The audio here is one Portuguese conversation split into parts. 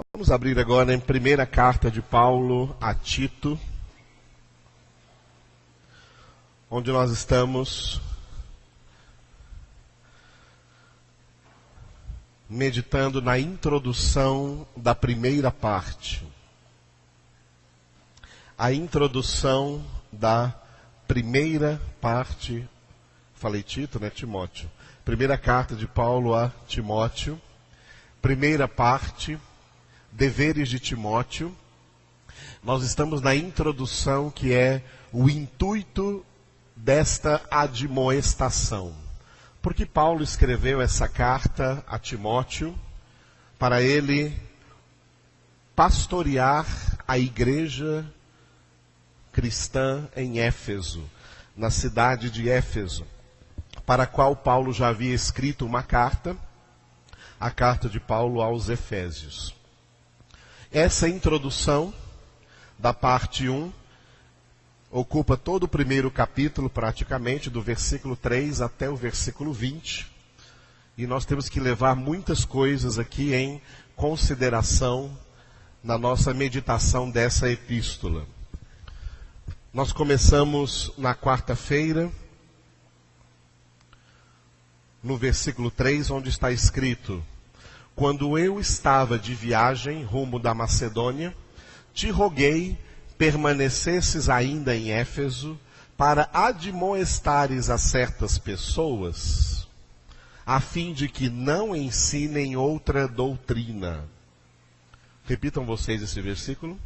Vamos abrir agora em primeira carta de Paulo a Tito, onde nós estamos meditando na introdução da primeira parte. A introdução da primeira parte, falei Tito, né? Timóteo. Primeira carta de Paulo a Timóteo, primeira parte, deveres de Timóteo. Nós estamos na introdução que é o intuito desta admoestação. Porque Paulo escreveu essa carta a Timóteo para ele pastorear a igreja cristã em Éfeso, na cidade de Éfeso, para a qual Paulo já havia escrito uma carta, a carta de Paulo aos Efésios. Essa introdução da parte 1 ocupa todo o primeiro capítulo, praticamente, do versículo 3 até o versículo 20. E nós temos que levar muitas coisas aqui em consideração na nossa meditação dessa epístola. Nós começamos na quarta-feira, no versículo 3, onde está escrito: quando eu estava de viagem rumo da Macedônia, te roguei permanecesses ainda em Éfeso para admoestares a certas pessoas, a fim de que não ensinem outra doutrina. Repitam vocês esse versículo.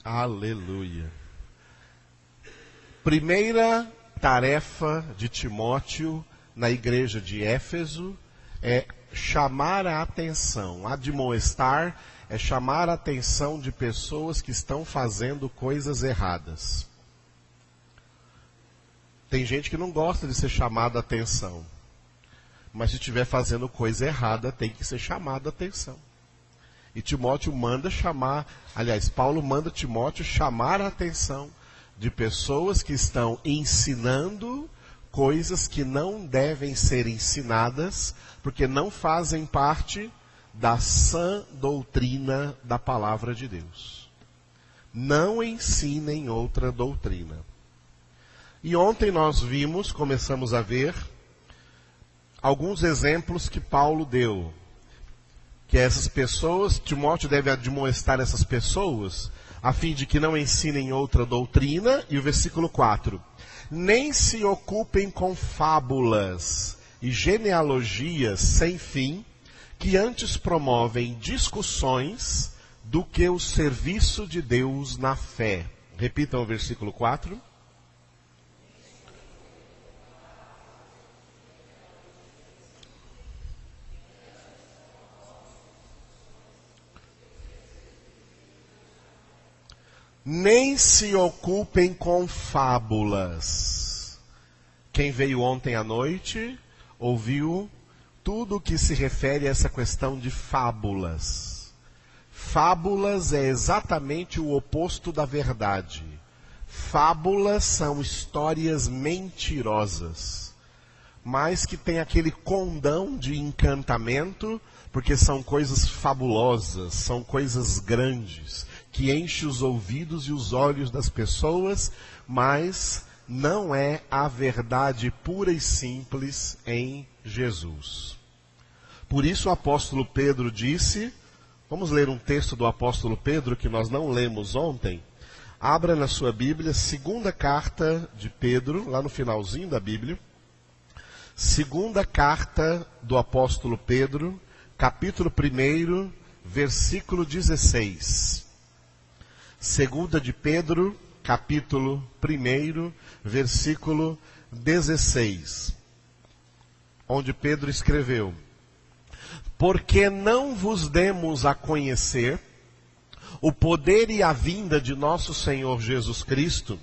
Aleluia. Primeira tarefa de Timóteo na igreja de Éfeso é chamar a atenção. Admoestar é chamar a atenção de pessoas que estão fazendo coisas erradas. Tem gente que não gosta de ser chamada a atenção, mas se estiver fazendo coisa errada, tem que ser chamada a atenção. E Timóteo manda Paulo manda Timóteo chamar a atenção de pessoas que estão ensinando coisas que não devem ser ensinadas, porque não fazem parte da sã doutrina da palavra de Deus. Não ensinem outra doutrina. E ontem nós começamos a ver alguns exemplos que Paulo deu. Que essas pessoas, Timóteo deve admoestar essas pessoas, a fim de que não ensinem outra doutrina. E o versículo 4, nem se ocupem com fábulas e genealogias sem fim, que antes promovem discussões do que o serviço de Deus na fé. Repitam o versículo 4. Nem se ocupem com fábulas. Quem veio ontem à noite ouviu tudo o que se refere a essa questão de fábulas. Fábulas é exatamente o oposto da verdade. Fábulas são histórias mentirosas, mas que tem aquele condão de encantamento, porque são coisas fabulosas, são coisas grandes, que enche os ouvidos e os olhos das pessoas, mas não é a verdade pura e simples em Jesus. Por isso o apóstolo Pedro disse, vamos ler um texto do apóstolo Pedro que nós não lemos ontem. Abra na sua Bíblia, segunda carta de Pedro, lá no finalzinho da Bíblia. Segunda carta do apóstolo Pedro, capítulo 1, versículo 16. Segunda de Pedro, capítulo 1, versículo 16, onde Pedro escreveu: porque não vos demos a conhecer o poder e a vinda de nosso Senhor Jesus Cristo,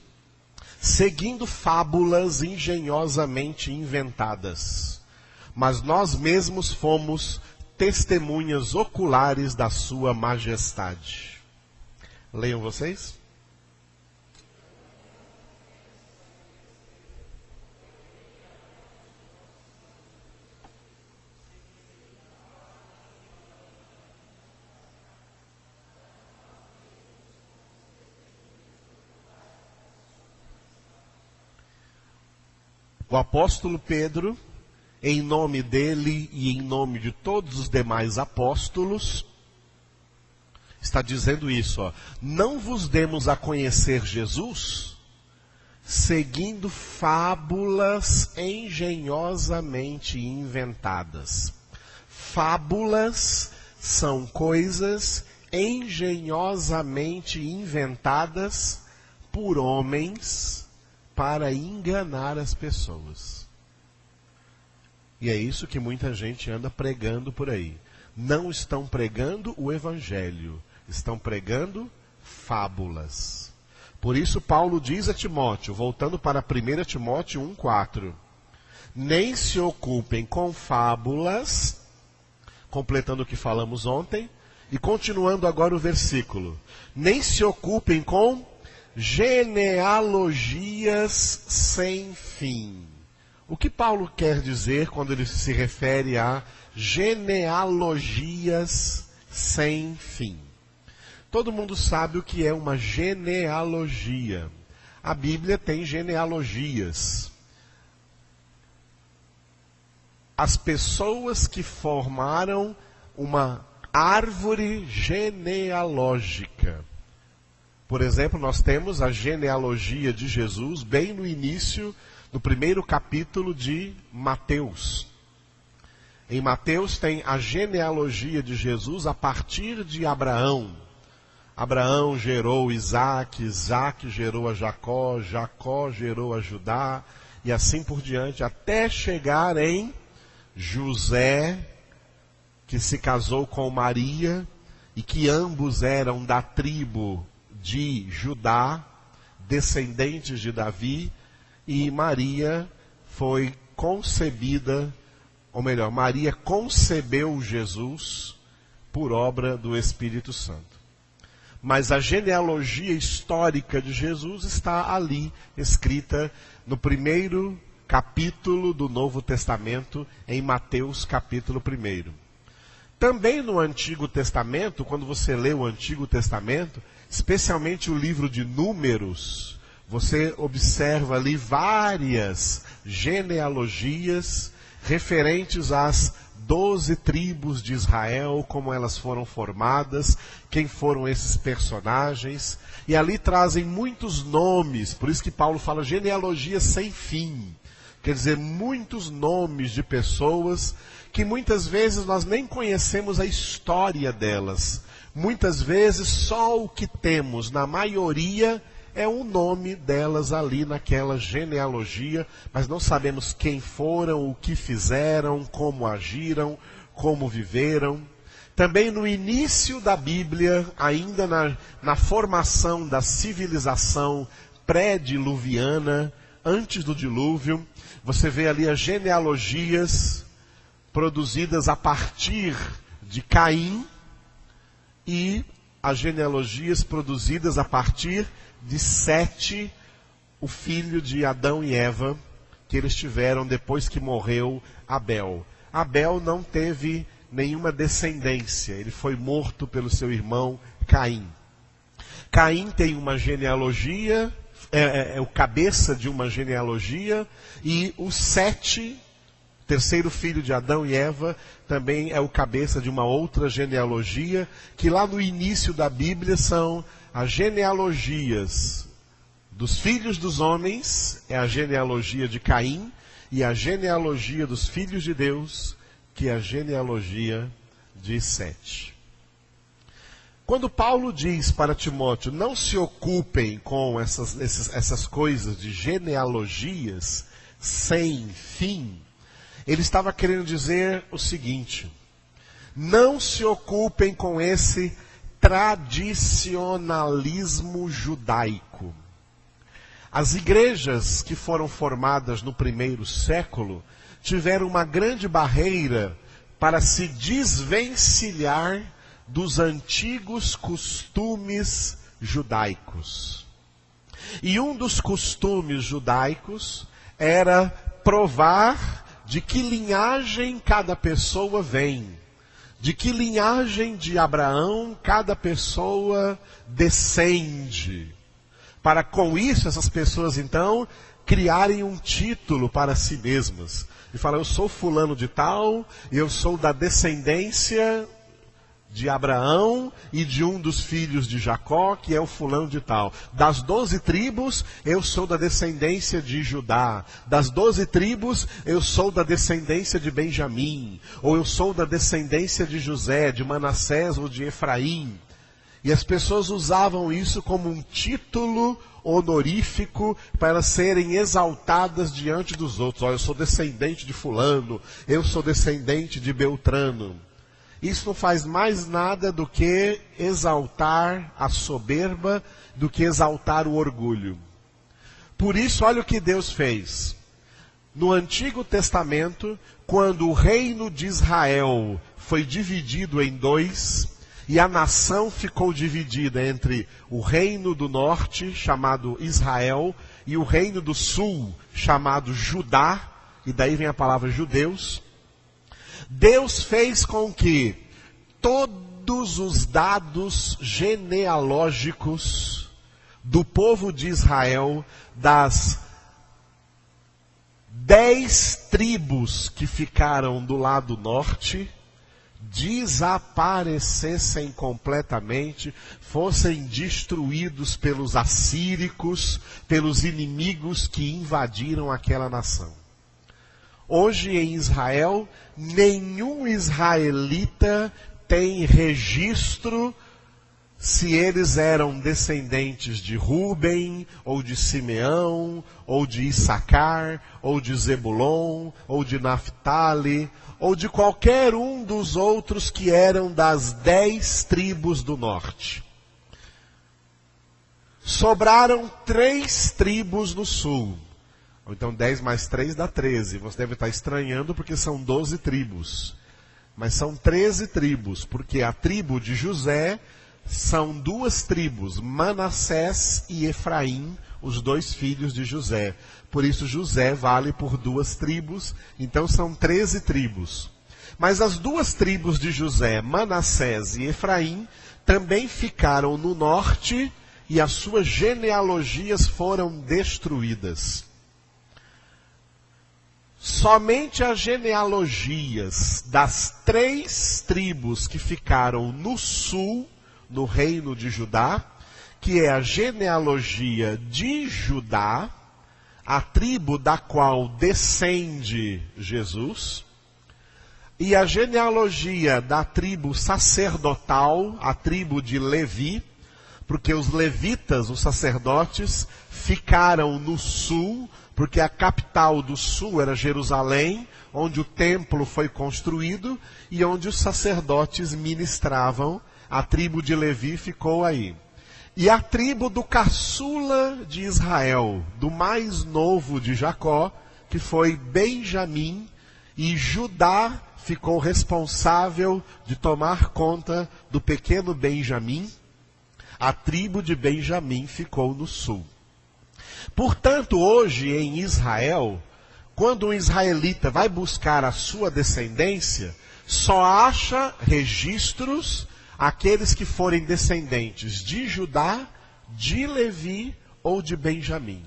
seguindo fábulas engenhosamente inventadas, mas nós mesmos fomos testemunhas oculares da sua majestade. Leiam vocês. O apóstolo Pedro, em nome dele e em nome de todos os demais apóstolos, está dizendo isso, ó. Não vos demos a conhecer Jesus seguindo fábulas engenhosamente inventadas. Fábulas são coisas engenhosamente inventadas por homens para enganar as pessoas. E é isso que muita gente anda pregando por aí. Não estão pregando o evangelho, estão pregando fábulas. Por isso Paulo diz a Timóteo, voltando para 1 Timóteo 1,4, nem se ocupem com fábulas, completando o que falamos ontem, e continuando agora o versículo, nem se ocupem com genealogias sem fim. O que Paulo quer dizer quando ele se refere a genealogias sem fim? Todo mundo sabe o que é uma genealogia. A Bíblia tem genealogias. As pessoas que formaram uma árvore genealógica. Por exemplo, nós temos a genealogia de Jesus bem no início do primeiro capítulo de Mateus. Em Mateus tem a genealogia de Jesus a partir de Abraão. Abraão gerou Isaac, Isaac gerou a Jacó, Jacó gerou a Judá, e assim por diante, até chegar em José, que se casou com Maria, e que ambos eram da tribo de Judá, descendentes de Davi, e Maria foi concebida, ou melhor, Maria concebeu Jesus por obra do Espírito Santo. Mas a genealogia histórica de Jesus está ali, escrita no primeiro capítulo do Novo Testamento, em Mateus capítulo 1. Também no Antigo Testamento, quando você lê o Antigo Testamento, especialmente o livro de Números, você observa ali várias genealogias referentes às 12 tribos de Israel, como elas foram formadas, quem foram esses personagens, e ali trazem muitos nomes, por isso que Paulo fala genealogia sem fim, quer dizer, muitos nomes de pessoas que muitas vezes nós nem conhecemos a história delas. Muitas vezes só o que temos, na maioria, é o nome delas ali naquela genealogia, mas não sabemos quem foram, o que fizeram, como agiram, como viveram. Também no início da Bíblia, ainda na formação da civilização pré-diluviana, antes do dilúvio, você vê ali as genealogias produzidas a partir de Caim e as genealogias produzidas a partir de Sete, o filho de Adão e Eva, que eles tiveram depois que morreu Abel. Abel não teve nenhuma descendência, ele foi morto pelo seu irmão Caim. Caim tem uma genealogia, é o cabeça de uma genealogia, e o Sete, terceiro filho de Adão e Eva, também é o cabeça de uma outra genealogia, que lá no início da Bíblia são as genealogias dos filhos dos homens, é a genealogia de Caim, e a genealogia dos filhos de Deus, que é a genealogia de Sete. Quando Paulo diz para Timóteo, não se ocupem com essas coisas de genealogias sem fim, ele estava querendo dizer o seguinte: não se ocupem com esse tradicionalismo judaico. As igrejas que foram formadas no primeiro século tiveram uma grande barreira para se desvencilhar dos antigos costumes judaicos. E um dos costumes judaicos era provar de que linhagem cada pessoa vem, de que linhagem de Abraão cada pessoa descende. Para com isso, essas pessoas então criarem um título para si mesmas. E falar, eu sou fulano de tal, eu sou da descendência de Abraão e de um dos filhos de Jacó, que é o fulano de tal. Das 12 tribos, eu sou da descendência de Judá. Das 12 tribos, eu sou da descendência de Benjamim. Ou eu sou da descendência de José, de Manassés ou de Efraim. E as pessoas usavam isso como um título honorífico para elas serem exaltadas diante dos outros. Olha, eu sou descendente de fulano, eu sou descendente de Beltrano. Isso não faz mais nada do que exaltar a soberba, do que exaltar o orgulho. Por isso, olha o que Deus fez. No Antigo Testamento, quando o reino de Israel foi dividido em dois, e a nação ficou dividida entre o reino do norte, chamado Israel, e o reino do sul, chamado Judá, e daí vem a palavra judeus. Deus fez com que todos os dados genealógicos do povo de Israel, das 10 tribos que ficaram do lado norte, desaparecessem completamente, fossem destruídos pelos assíricos, pelos inimigos que invadiram aquela nação. Hoje em Israel, nenhum israelita tem registro se eles eram descendentes de Ruben, ou de Simeão, ou de Issacar, ou de Zebulon, ou de Naftali, ou de qualquer um dos outros que eram das 10 tribos do norte. Sobraram 3 tribos no sul. Ou então 10 mais 3 dá 13. Você deve estar estranhando porque são 12 tribos. Mas são 13 tribos, porque a tribo de José são 2 tribos, Manassés e Efraim, os 2 filhos de José. Por isso José vale por 2 tribos, então são 13 tribos. Mas as 2 tribos de José, Manassés e Efraim, também ficaram no norte e as suas genealogias foram destruídas. Somente as genealogias das 3 tribos que ficaram no sul, no reino de Judá, que é a genealogia de Judá, a tribo da qual descende Jesus, e a genealogia da tribo sacerdotal, a tribo de Levi, porque os levitas, os sacerdotes, ficaram no sul, porque a capital do sul era Jerusalém, onde o templo foi construído e onde os sacerdotes ministravam. A tribo de Levi ficou aí. E a tribo do caçula de Israel, do mais novo de Jacó, que foi Benjamim, e Judá ficou responsável de tomar conta do pequeno Benjamim. A tribo de Benjamim ficou no sul. Portanto, hoje em Israel, quando um israelita vai buscar a sua descendência, só acha registros aqueles que forem descendentes de Judá, de Levi ou de Benjamim.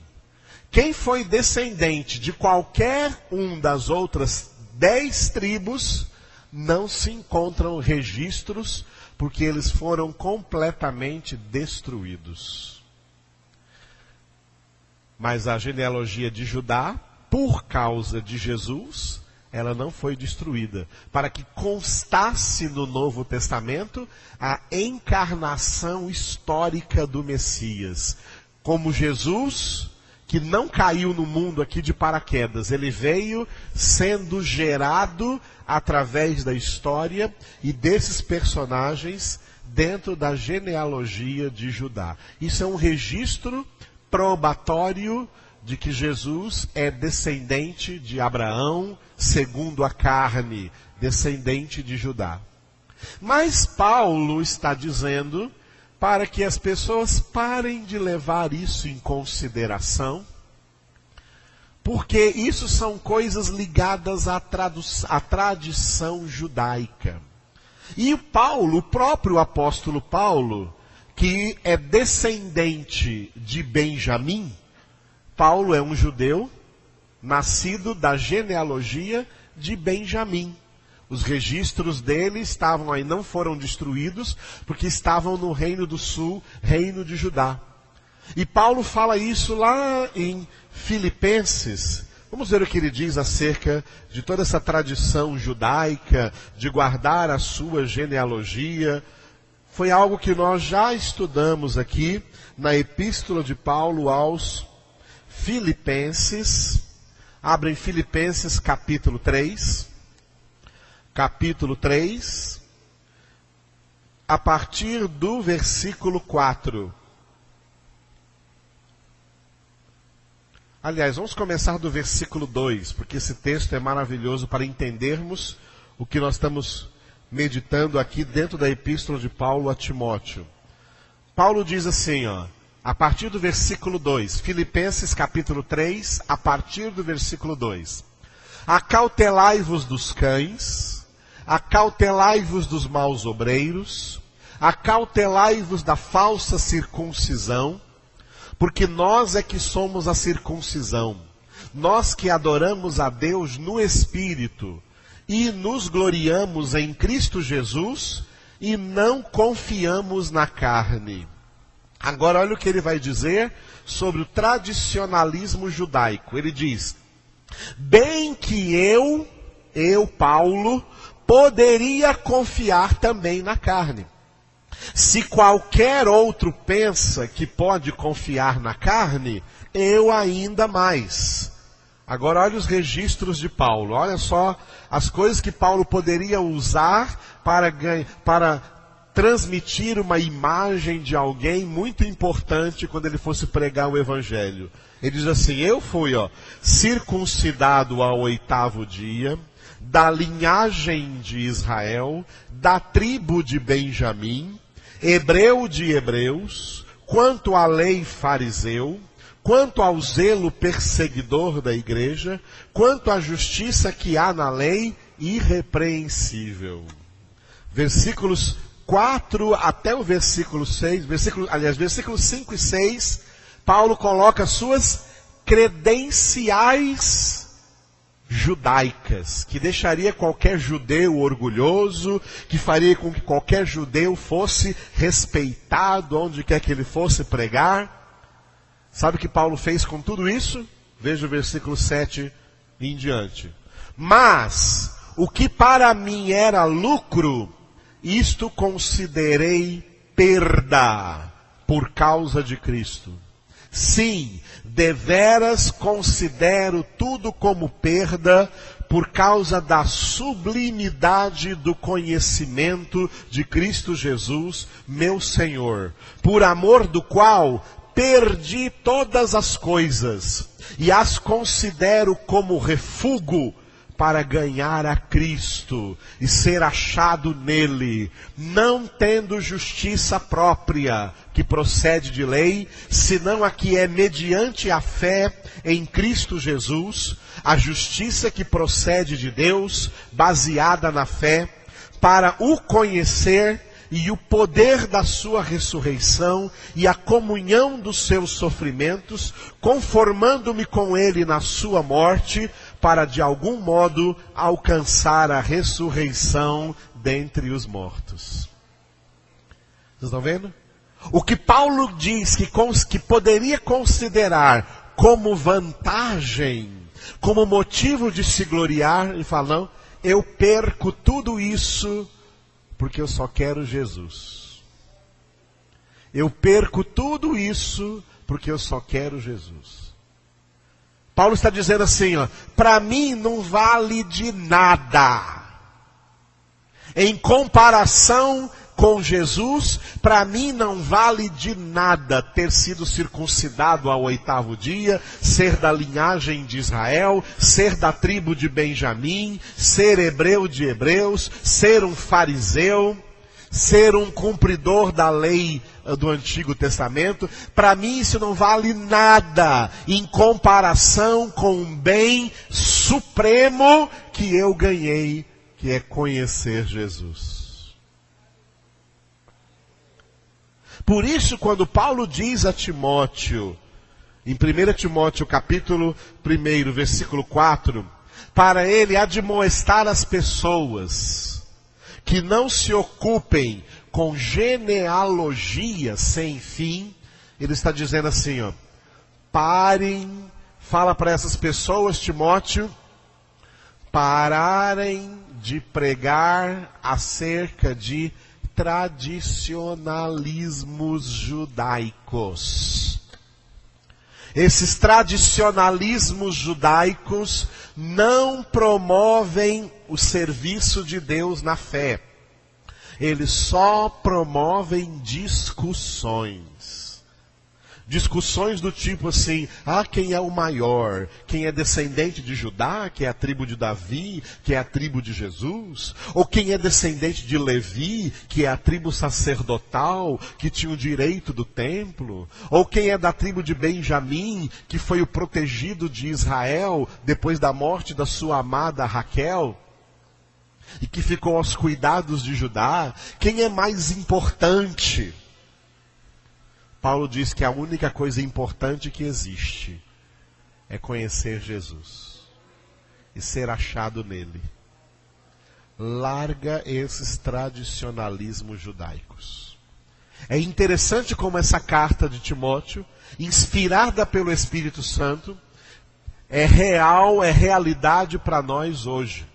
Quem foi descendente de qualquer um das outras 10 tribos, não se encontram registros, porque eles foram completamente destruídos. Mas a genealogia de Judá, por causa de Jesus, ela não foi destruída. Para que constasse no Novo Testamento a encarnação histórica do Messias. Como Jesus, que não caiu no mundo aqui de paraquedas. Ele veio sendo gerado através da história e desses personagens dentro da genealogia de Judá. Isso é um registro probatório de que Jesus é descendente de Abraão, segundo a carne, descendente de Judá. Mas Paulo está dizendo para que as pessoas parem de levar isso em consideração, porque isso são coisas ligadas à tradição judaica. E o próprio apóstolo Paulo, que é descendente de Benjamim, Paulo é um judeu nascido da genealogia de Benjamim. Os registros dele estavam aí, não foram destruídos, porque estavam no Reino do Sul, Reino de Judá. E Paulo fala isso lá em Filipenses. Vamos ver o que ele diz acerca de toda essa tradição judaica, de guardar a sua genealogia. Foi algo que nós já estudamos aqui na Epístola de Paulo aos Filipenses. Abrem Filipenses capítulo 3. Capítulo 3, a partir do versículo 4. Aliás, vamos começar do versículo 2, porque esse texto é maravilhoso para entendermos o que nós estamos meditando aqui dentro da Epístola de Paulo a Timóteo. Paulo diz assim, a partir do versículo 2, Filipenses capítulo 3, a partir do versículo 2. Acautelai-vos dos cães, acautelai-vos dos maus obreiros, acautelai-vos da falsa circuncisão, porque nós é que somos a circuncisão, nós que adoramos a Deus no Espírito, e nos gloriamos em Cristo Jesus, e não confiamos na carne. Agora olha o que ele vai dizer sobre o tradicionalismo judaico. Ele diz, bem que eu, Paulo, poderia confiar também na carne. Se qualquer outro pensa que pode confiar na carne, eu ainda mais. Agora olha os registros de Paulo, olha só as coisas que Paulo poderia usar para transmitir uma imagem de alguém muito importante quando ele fosse pregar o Evangelho. Ele diz assim, eu fui circuncidado ao 8º dia, da linhagem de Israel, da tribo de Benjamim, hebreu de hebreus, quanto à lei fariseu, quanto ao zelo perseguidor da igreja, quanto à justiça que há na lei, irrepreensível. Versículos 4 até o versículo 6, versículos 5 e 6, Paulo coloca suas credenciais judaicas, que deixaria qualquer judeu orgulhoso, que faria com que qualquer judeu fosse respeitado onde quer que ele fosse pregar. Sabe o que Paulo fez com tudo isso? Veja o versículo 7 em diante. Mas, o que para mim era lucro, isto considerei perda por causa de Cristo. Sim, deveras considero tudo como perda por causa da sublimidade do conhecimento de Cristo Jesus, meu Senhor, por amor do qual perdi todas as coisas e as considero como refúgio para ganhar a Cristo e ser achado nele, não tendo justiça própria que procede de lei, senão a que é mediante a fé em Cristo Jesus, a justiça que procede de Deus, baseada na fé, para o conhecer e o poder da sua ressurreição e a comunhão dos seus sofrimentos, conformando-me com ele na sua morte, para de algum modo alcançar a ressurreição dentre os mortos. Vocês estão vendo? O que Paulo diz que poderia considerar como vantagem, como motivo de se gloriar, ele fala, não, eu perco tudo isso porque eu só quero Jesus. Eu perco tudo isso porque eu só quero Jesus. Paulo está dizendo assim, para mim não vale de nada em comparação com Jesus, para mim não vale de nada ter sido circuncidado ao 8º dia, ser da linhagem de Israel, ser da tribo de Benjamim, ser hebreu de hebreus, ser um fariseu, ser um cumpridor da lei do Antigo Testamento. Para mim isso não vale nada em comparação com um bem supremo que eu ganhei, que é conhecer Jesus. Por isso, quando Paulo diz a Timóteo, em 1 Timóteo capítulo 1, versículo 4, para ele admoestar as pessoas que não se ocupem com genealogia sem fim, ele está dizendo assim, ó, parem, fala para essas pessoas, Timóteo, pararem de pregar acerca de tradicionalismos judaicos. Esses tradicionalismos judaicos não promovem o serviço de Deus na fé. Eles só promovem discussões. Discussões do tipo assim, quem é o maior? Quem é descendente de Judá, que é a tribo de Davi, que é a tribo de Jesus? Ou quem é descendente de Levi, que é a tribo sacerdotal, que tinha o direito do templo? Ou quem é da tribo de Benjamim, que foi o protegido de Israel, depois da morte da sua amada Raquel? E que ficou aos cuidados de Judá? Quem é mais importante? Paulo diz que a única coisa importante que existe é conhecer Jesus e ser achado nele. Larga esses tradicionalismos judaicos. É interessante como essa carta de Timóteo, inspirada pelo Espírito Santo, é real, é realidade para nós hoje.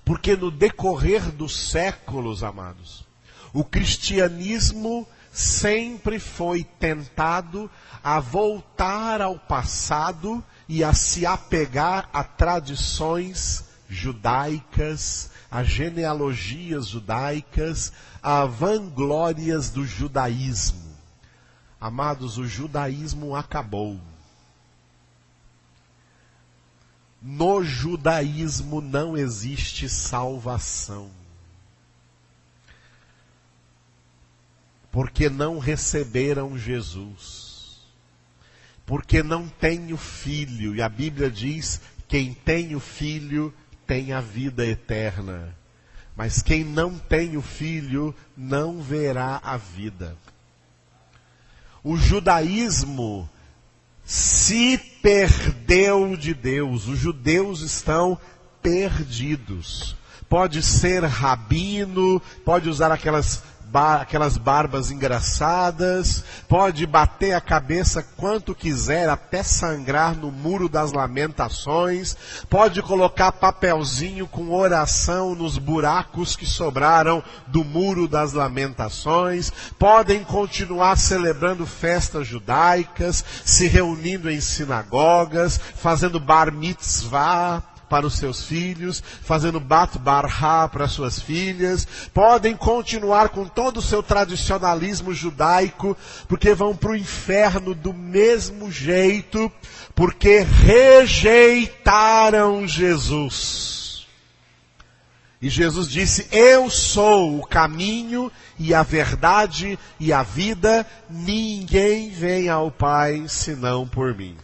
Porque no decorrer dos séculos, amados, o cristianismo sempre foi tentado a voltar ao passado e a se apegar a tradições judaicas, a genealogias judaicas, a vanglórias do judaísmo. Amados, o judaísmo acabou. No judaísmo não existe salvação. Porque não receberam Jesus. Porque não tem o Filho. E a Bíblia diz, quem tem o Filho tem a vida eterna. Mas quem não tem o Filho não verá a vida. O judaísmo se perdeu de Deus. Os judeus estão perdidos. Pode ser rabino, pode usar aquelas barbas engraçadas, pode bater a cabeça quanto quiser, até sangrar no muro das lamentações, pode colocar papelzinho com oração nos buracos que sobraram do muro das lamentações, podem continuar celebrando festas judaicas, se reunindo em sinagogas, fazendo bar mitzvah para os seus filhos, fazendo bat bará para suas filhas, podem continuar com todo o seu tradicionalismo judaico, porque vão para o inferno do mesmo jeito, porque rejeitaram Jesus. E Jesus disse, eu sou o caminho e a verdade e a vida, ninguém vem ao Pai senão por mim.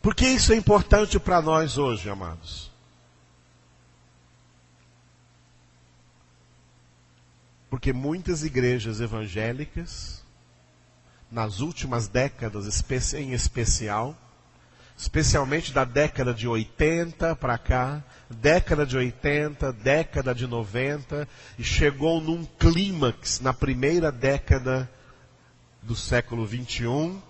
Por que isso é importante para nós hoje, amados? Porque muitas igrejas evangélicas, nas últimas décadas em especial, especialmente da década de 80 para cá, década de 80, década de 90, e chegou num clímax na primeira década do século 21,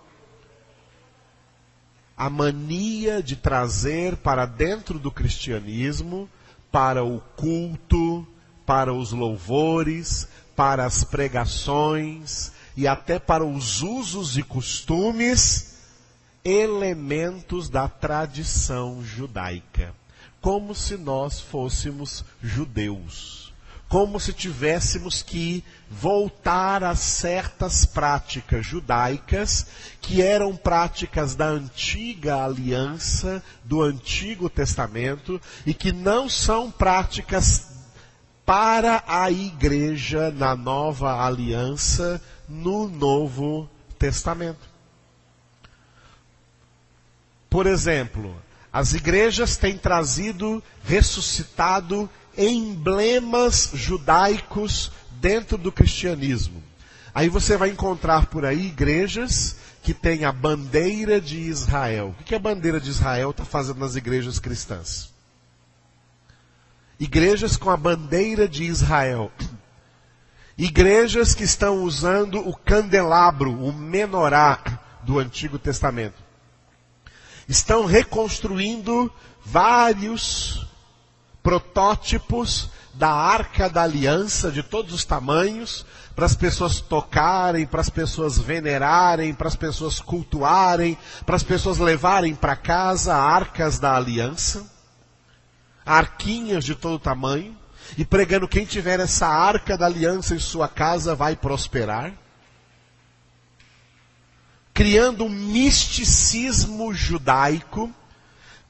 a mania de trazer para dentro do cristianismo, para o culto, para os louvores, para as pregações e até para os usos e costumes, elementos da tradição judaica. Como se nós fôssemos judeus. como se tivéssemos que voltar a certas práticas judaicas, que eram práticas da antiga aliança, do Antigo Testamento, e que não são práticas para a igreja na nova aliança, no Novo Testamento. Por exemplo, as igrejas têm ressuscitado emblemas judaicos dentro do cristianismo. Aí você vai encontrar por aí igrejas que têm a bandeira de Israel. O que a bandeira de Israel está fazendo nas igrejas cristãs? Igrejas com a bandeira de Israel. Igrejas que estão usando o candelabro, o menorá do Antigo Testamento. Estão reconstruindo vários protótipos da Arca da Aliança, de todos os tamanhos, para as pessoas tocarem, para as pessoas venerarem, para as pessoas cultuarem, para as pessoas levarem para casa arcas da aliança, arquinhas de todo tamanho, e pregando: quem tiver essa Arca da Aliança em sua casa vai prosperar. Criando um misticismo judaico.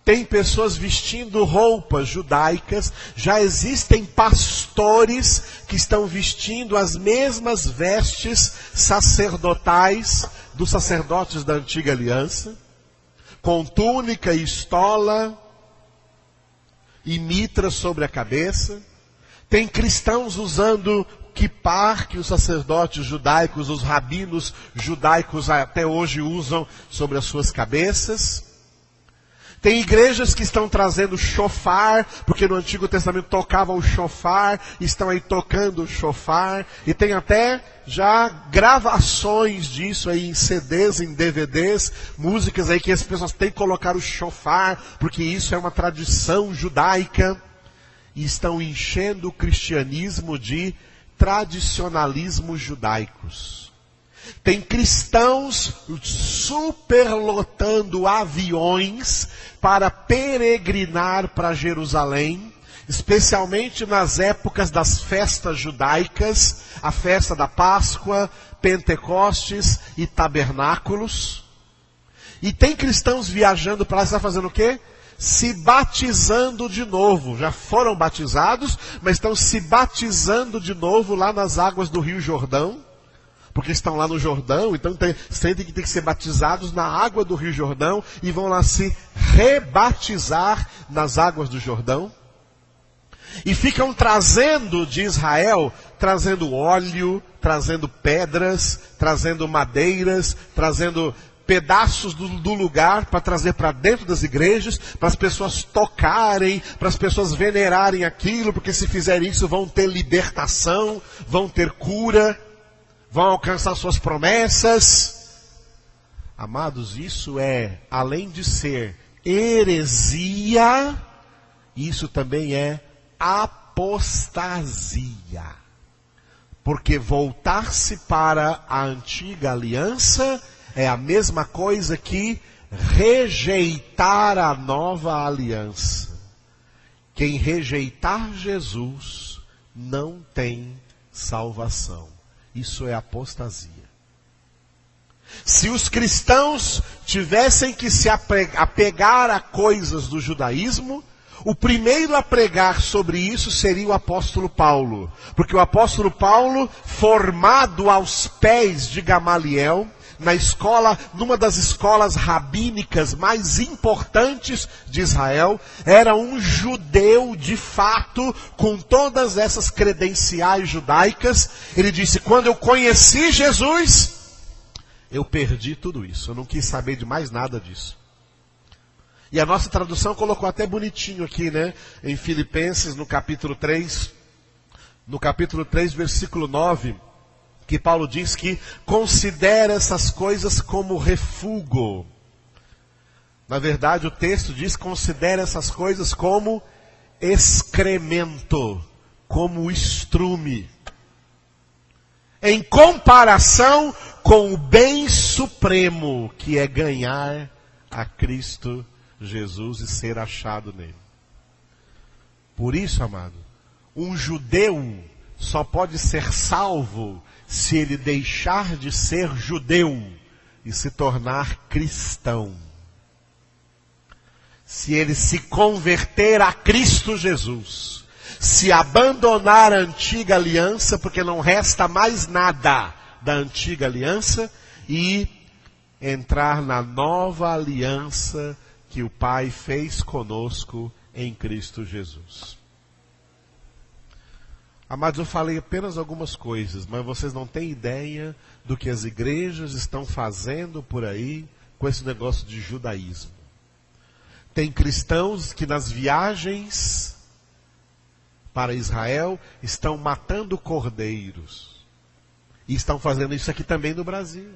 Tem pessoas vestindo roupas judaicas, já existem pastores que estão vestindo as mesmas vestes sacerdotais dos sacerdotes da antiga aliança, com túnica e estola e mitra sobre a cabeça. Tem cristãos usando quipar, que os sacerdotes judaicos, os rabinos judaicos até hoje usam sobre as suas cabeças. Tem igrejas que estão trazendo shofar, porque no Antigo Testamento tocavam o shofar, estão aí tocando o shofar, e tem até já gravações disso aí em CDs, em DVDs, músicas aí que as pessoas têm que colocar o shofar, porque isso é uma tradição judaica, e estão enchendo o cristianismo de tradicionalismos judaicos. Tem cristãos superlotando aviões para peregrinar para Jerusalém, especialmente nas épocas das festas judaicas, a festa da Páscoa, Pentecostes e Tabernáculos. E tem cristãos viajando para lá, está fazendo o quê? Se batizando de novo. Já foram batizados, mas estão se batizando de novo lá nas águas do Rio Jordão. Porque estão lá no Jordão, então sentem que tem que ser batizados na água do Rio Jordão e vão lá se rebatizar nas águas do Jordão. E ficam trazendo de Israel, trazendo óleo, trazendo pedras, trazendo madeiras, trazendo pedaços do lugar para trazer para dentro das igrejas, para as pessoas tocarem, para as pessoas venerarem aquilo, porque se fizerem isso vão ter libertação, vão ter cura, vão alcançar suas promessas. Amados, isso é, além de ser heresia, isso também é apostasia. Porque voltar-se para a antiga aliança é a mesma coisa que rejeitar a nova aliança. Quem rejeitar Jesus não tem salvação. Isso é apostasia. Se os cristãos tivessem que se apegar a coisas do judaísmo, o primeiro a pregar sobre isso seria o apóstolo Paulo. Porque o apóstolo Paulo, formado aos pés de Gamaliel, numa das escolas rabínicas mais importantes de Israel, era um judeu de fato, com todas essas credenciais judaicas. Ele disse: quando eu conheci Jesus, eu perdi tudo isso, eu não quis saber de mais nada disso. E a nossa tradução colocou até bonitinho aqui, né? Em Filipenses, no capítulo 3, versículo 9, que Paulo diz que considera essas coisas como refúgio. Na verdade, o texto diz: considera essas coisas como excremento, como estrume, em comparação com o bem supremo, que é ganhar a Cristo Jesus e ser achado nele. Por isso, amado, Um judeu só pode ser salvo se ele deixar de ser judeu e se tornar cristão. Se ele se converter a Cristo Jesus, se abandonar a antiga aliança, porque não resta mais nada da antiga aliança, e entrar na nova aliança que o Pai fez conosco em Cristo Jesus. Amados, eu falei apenas algumas coisas, mas vocês não têm ideia do que as igrejas estão fazendo por aí com esse negócio de judaísmo. Tem cristãos que nas viagens para Israel estão matando cordeiros. E estão fazendo isso aqui também no Brasil.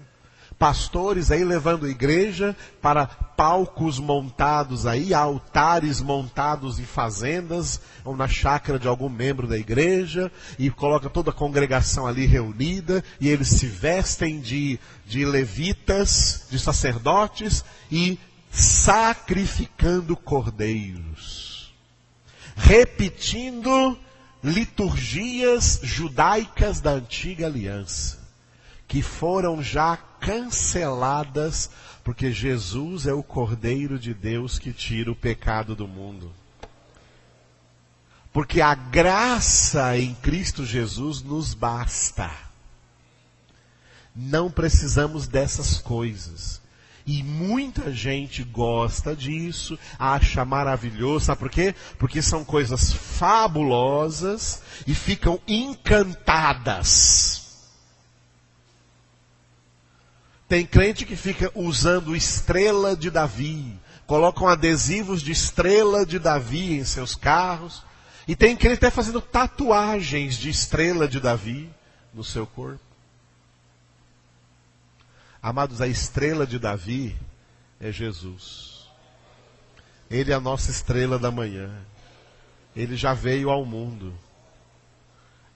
Pastores aí levando a igreja para palcos montados aí, altares montados em fazendas ou na chácara de algum membro da igreja, e coloca toda a congregação ali reunida, e eles se vestem de levitas, de sacerdotes, e sacrificando cordeiros, repetindo liturgias judaicas da antiga aliança, que foram já canceladas, porque Jesus é o Cordeiro de Deus que tira o pecado do mundo. Porque a graça em Cristo Jesus nos basta. Não precisamos dessas coisas. E muita gente gosta disso, acha maravilhoso. Sabe por quê? Porque são coisas fabulosas e ficam encantadas. Tem crente que fica usando estrela de Davi, colocam adesivos de estrela de Davi em seus carros. E tem crente até fazendo tatuagens de estrela de Davi no seu corpo. Amados, a estrela de Davi é Jesus. Ele é a nossa estrela da manhã. Ele já veio ao mundo.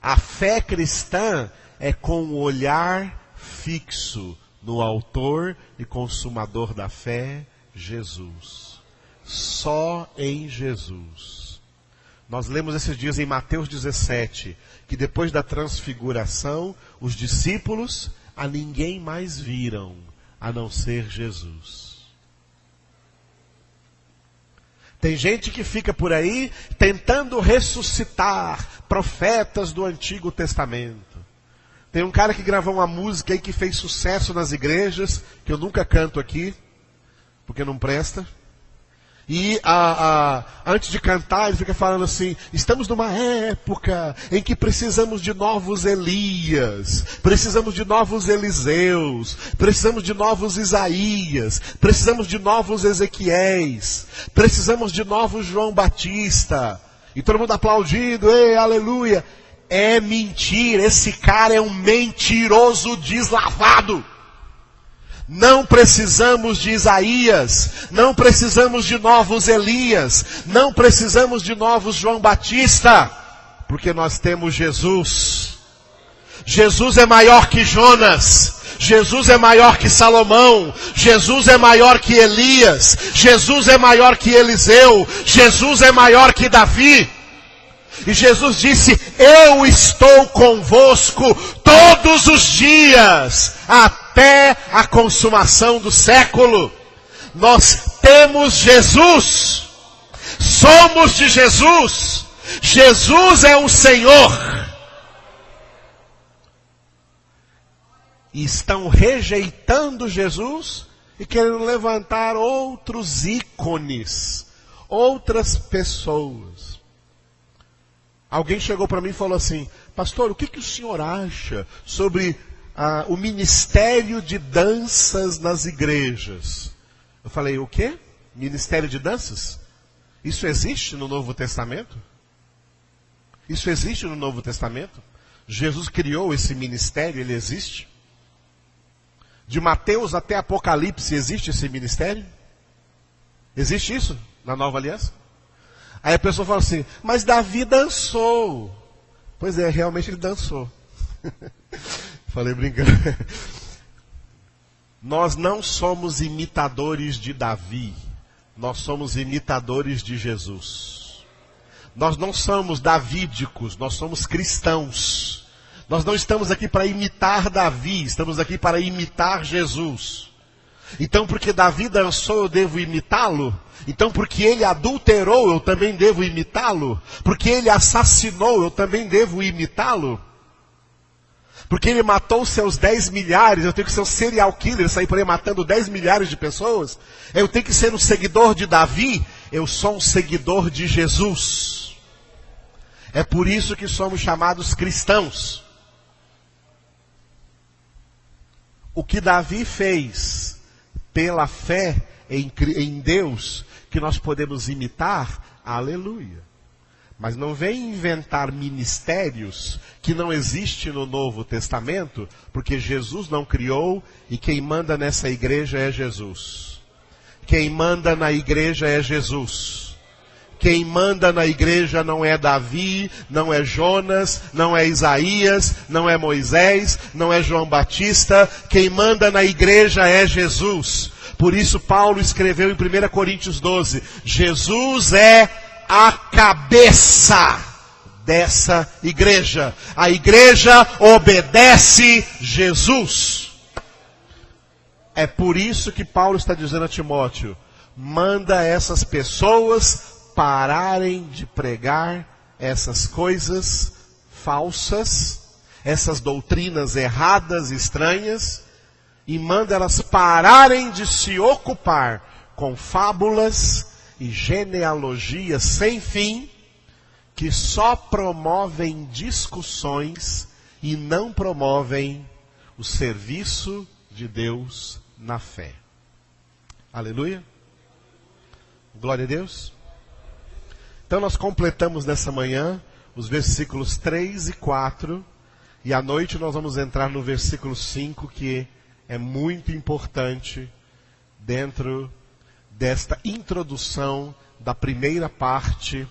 A fé cristã é com o olhar fixo no autor e consumador da fé, Jesus. Só em Jesus. Nós lemos esses dias em Mateus 17, que depois da transfiguração, os discípulos a ninguém mais viram, a não ser Jesus. Tem gente que fica por aí tentando ressuscitar profetas do Antigo Testamento. Tem um cara que gravou uma música aí que fez sucesso nas igrejas, que eu nunca canto aqui, porque não presta. E antes de cantar, ele fica falando assim: estamos numa época em que precisamos de novos Elias, precisamos de novos Eliseus, precisamos de novos Isaías, precisamos de novos Ezequiéis, precisamos de novos João Batista. E todo mundo aplaudindo, ei, aleluia. É mentira, esse cara é um mentiroso deslavado. Não precisamos de Isaías, não precisamos de novos Elias, não precisamos de novos João Batista, porque nós temos Jesus. Jesus é maior que Jonas, Jesus é maior que Salomão, Jesus é maior que Elias, Jesus é maior que Eliseu, Jesus é maior que Davi. E Jesus disse: eu estou convosco todos os dias, até a consumação do século. Nós temos Jesus, somos de Jesus, Jesus é o Senhor. E estão rejeitando Jesus e querendo levantar outros ícones, outras pessoas. Alguém chegou para mim e falou assim: pastor, o que o senhor acha sobre o ministério de danças nas igrejas? Eu falei: o quê? Ministério de danças? Isso existe no Novo Testamento? Isso existe no Novo Testamento? Jesus criou esse ministério, ele existe? De Mateus até Apocalipse existe esse ministério? Existe isso na Nova Aliança? Aí a pessoa fala assim: mas Davi dançou. Pois é, realmente ele dançou. Falei brincando. Nós não somos imitadores de Davi. Nós somos imitadores de Jesus. Nós não somos davídicos, nós somos cristãos. Nós não estamos aqui para imitar Davi, estamos aqui para imitar Jesus. Então, porque Davi dançou, eu devo imitá-lo? Então, porque ele adulterou, eu também devo imitá-lo? Porque ele assassinou, eu também devo imitá-lo? Porque ele matou seus 10 milhares, eu tenho que ser um serial killer, sair por aí matando 10 milhares de pessoas? Eu tenho que ser um seguidor de Davi? Eu sou um seguidor de Jesus. É por isso que somos chamados cristãos. O que Davi fez pela fé em Deus, que nós podemos imitar, aleluia. Mas não vem inventar ministérios que não existem no Novo Testamento, porque Jesus não criou e quem manda nessa igreja é Jesus. Quem manda na igreja é Jesus. Quem manda na igreja não é Davi, não é Jonas, não é Isaías, não é Moisés, não é João Batista. Quem manda na igreja é Jesus. Por isso Paulo escreveu em 1 Coríntios 12, Jesus é a cabeça dessa igreja. A igreja obedece Jesus. É por isso que Paulo está dizendo a Timóteo, manda essas pessoas pararem de pregar essas coisas falsas, essas doutrinas erradas, estranhas, e manda elas pararem de se ocupar com fábulas e genealogias sem fim, que só promovem discussões e não promovem o serviço de Deus na fé. Aleluia? Glória a Deus. Então nós completamos nessa manhã os versículos 3 e 4, e à noite nós vamos entrar no versículo 5, que é muito importante dentro desta introdução da primeira parte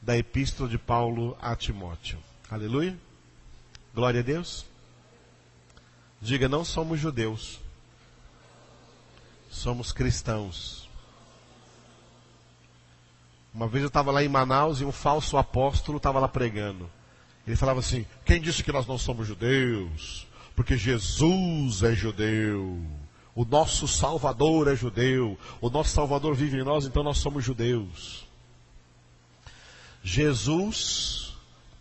da epístola de Paulo a Timóteo. Aleluia? Glória a Deus. Diga, não somos judeus, somos cristãos. Uma vez eu estava lá em Manaus e um falso apóstolo estava lá pregando. Ele falava assim, quem disse que nós não somos judeus? Porque Jesus é judeu. O nosso Salvador é judeu. O nosso Salvador vive em nós, então nós somos judeus. Jesus,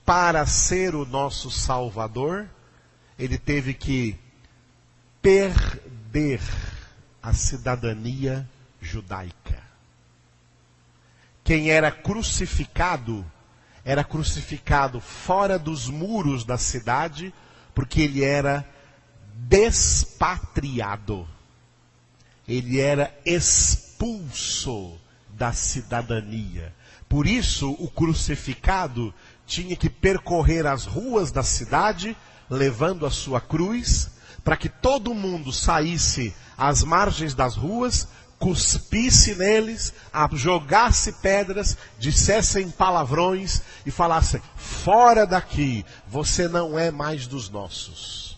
para ser o nosso Salvador, ele teve que perder a cidadania judaica. Quem era crucificado fora dos muros da cidade, porque ele era despatriado. Ele era expulso da cidadania. Por isso, o crucificado tinha que percorrer as ruas da cidade, levando a sua cruz, para que todo mundo saísse às margens das ruas, cuspisse neles, jogasse pedras, dissessem palavrões e falassem, fora daqui, você não é mais dos nossos.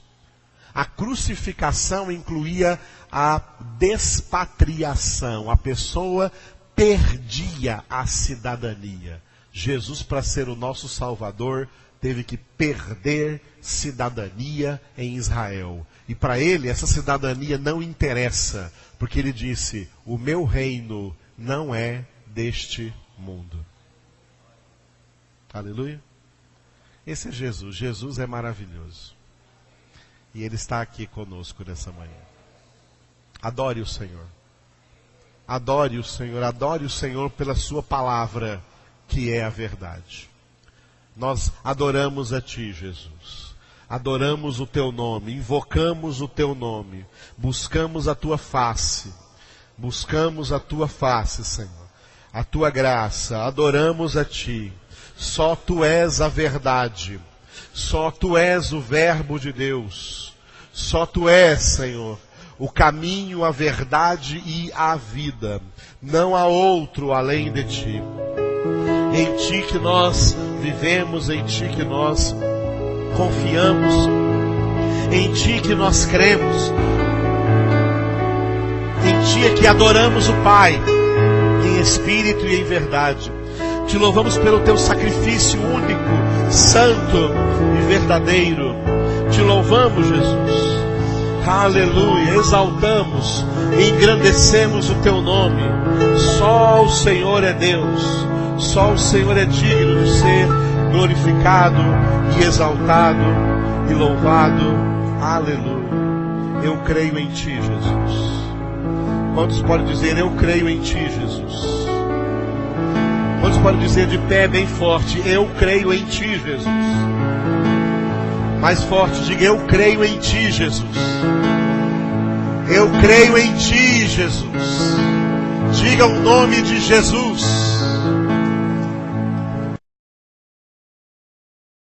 A crucificação incluía a despatriação, a pessoa perdia a cidadania. Jesus, para ser o nosso Salvador, teve que perder cidadania em Israel. E para ele, essa cidadania não interessa, porque ele disse, o meu reino não é deste mundo. Aleluia? Esse é Jesus. Jesus é maravilhoso. E ele está aqui conosco nessa manhã. Adore o Senhor. Adore o Senhor. Adore o Senhor pela sua palavra, que é a verdade. Nós adoramos a Ti, Jesus. Adoramos o Teu nome, invocamos o Teu nome, buscamos a Tua face, Senhor, a Tua graça, adoramos a Ti. Só Tu és a verdade, só Tu és o Verbo de Deus, só Tu és, Senhor, o caminho, a verdade e a vida. Não há outro além de Ti. Em Ti que nós vivemos, em Ti que nós confiamos, em Ti que nós cremos, em Ti é que adoramos o Pai, em espírito e em verdade. Te louvamos pelo teu sacrifício único, santo e verdadeiro. Te louvamos, Jesus. Aleluia. Exaltamos e engrandecemos o teu nome. Só o Senhor é Deus. Só o Senhor é digno de ser glorificado e exaltado e louvado. Aleluia. Eu creio em Ti, Jesus. Quantos podem dizer, eu creio em Ti, Jesus? Quantos podem dizer de pé bem forte, eu creio em Ti, Jesus? Mais forte, diga, eu creio em Ti, Jesus. Eu creio em Ti, Jesus. Diga o nome de Jesus.